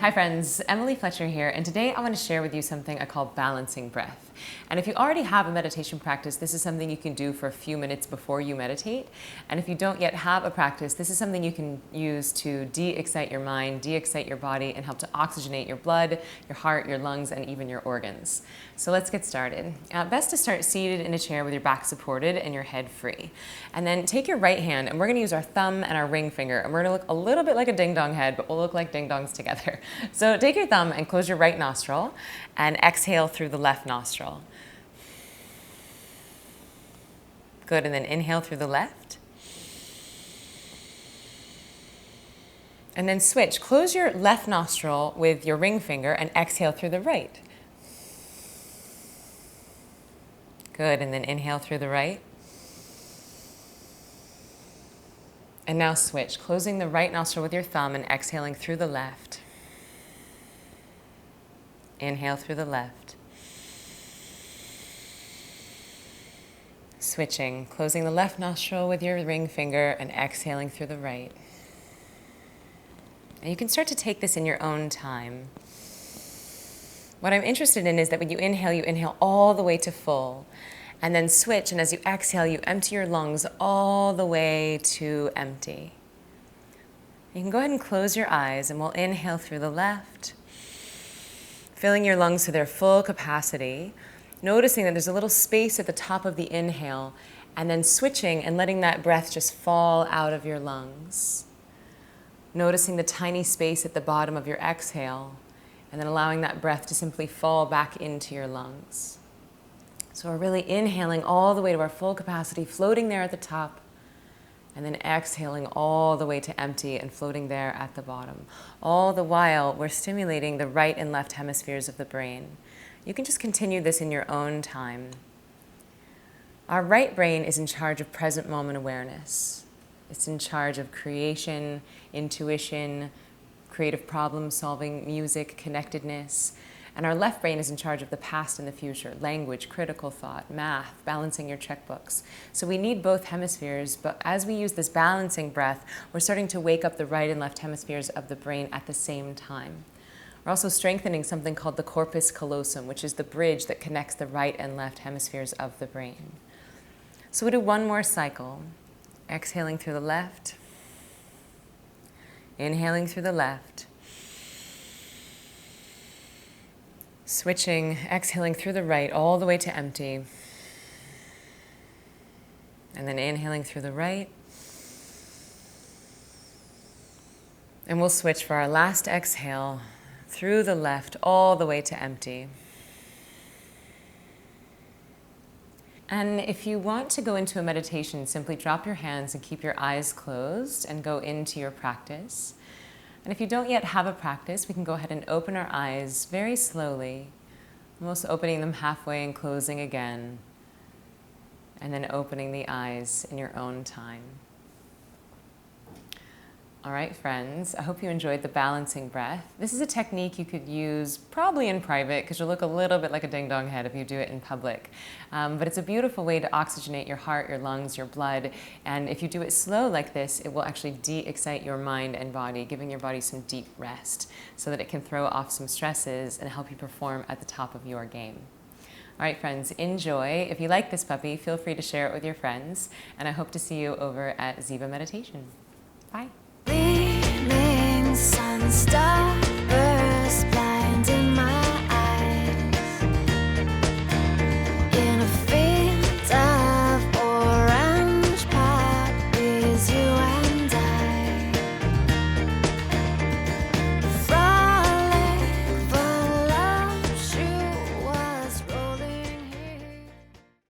Hi friends, Emily Fletcher here, and today I want to share with you something I call balancing breath. And if you already have a meditation practice, this is something you can do for a few minutes before you meditate. And if you don't yet have a practice, this is something you can use to de-excite your mind, de-excite your body, and help to oxygenate your blood, your heart, your lungs, and even your organs. So let's get started. Best to start seated in a chair with your back supported and your head free. And then take your right hand, and we're going to use our thumb and our ring finger, and we're going to look a little bit like a ding-dong head, but we'll look like ding-dongs together. So take your thumb and close your right nostril and exhale through the left nostril. Good, and then inhale through the left. And then switch. Close your left nostril with your ring finger and exhale through the right. Good, and then inhale through the right. And now switch, closing the right nostril with your thumb and exhaling through the left. Inhale through the left. Switching, closing the left nostril with your ring finger and exhaling through the right. And you can start to take this in your own time. What I'm interested in is that when you inhale all the way to full, and then switch, and as you exhale, you empty your lungs all the way to empty. You can go ahead and close your eyes, and we'll inhale through the left, filling your lungs to their full capacity, noticing that there's a little space at the top of the inhale, and then switching and letting that breath just fall out of your lungs. Noticing the tiny space at the bottom of your exhale, and then allowing that breath to simply fall back into your lungs. So we're really inhaling all the way to our full capacity, floating there at the top, and then exhaling all the way to empty and floating there at the bottom. All the while, we're stimulating the right and left hemispheres of the brain. You can just continue this in your own time. Our right brain is in charge of present moment awareness. It's in charge of creation, intuition, creative problem solving, music, connectedness. And our left brain is in charge of the past and the future, language, critical thought, math, balancing your checkbooks. So we need both hemispheres, but as we use this balancing breath, we're starting to wake up the right and left hemispheres of the brain at the same time. We're also strengthening something called the corpus callosum, which is the bridge that connects the right and left hemispheres of the brain. So we do one more cycle, exhaling through the left, inhaling through the left, switching, exhaling through the right all the way to empty, and then inhaling through the right. And we'll switch for our last exhale through the left all the way to empty. And if you want to go into a meditation, simply drop your hands and keep your eyes closed and go into your practice. And if you don't yet have a practice, we can go ahead and open our eyes very slowly, almost opening them halfway and closing again, and then opening the eyes in your own time. All right, friends, I hope you enjoyed the balancing breath. This is a technique you could use probably in private because you'll look a little bit like a ding-dong head if you do it in public. But it's a beautiful way to oxygenate your heart, your lungs, your blood. And if you do it slow like this, it will actually de-excite your mind and body, giving your body some deep rest so that it can throw off some stresses and help you perform at the top of your game. All right, friends, enjoy. If you like this puppy, feel free to share it with your friends. And I hope to see you over at Ziva Meditation. Bye. Leaning sun star.